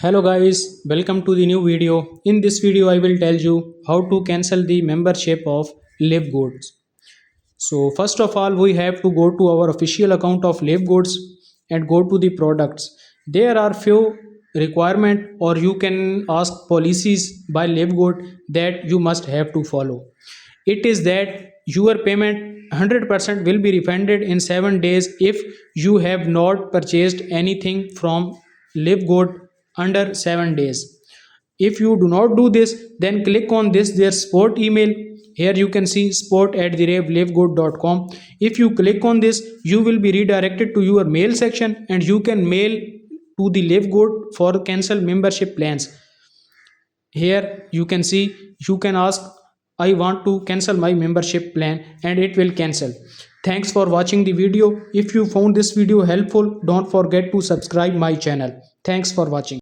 Hello guys, welcome to the new video. In this video I will tell you how to cancel the membership of Livegood. So first of all we have to go to our official account of Livegood and go to the products. There are few requirement or you can ask policies by Livegood that you must have to follow. It is that your payment 100% will be refunded in 7 days if you have not purchased anything from Livegood under 7 days. If you do not do this, then click on this their support email. Here you can see support@livegood.com. If you click on this, you will be redirected to your mail section and you can mail to the Livegood for cancel membership plans. Here you can see you can ask I want to cancel my membership plan and it will cancel. Thanks for watching the video. If you found this video helpful, don't forget to subscribe my channel. Thanks for watching.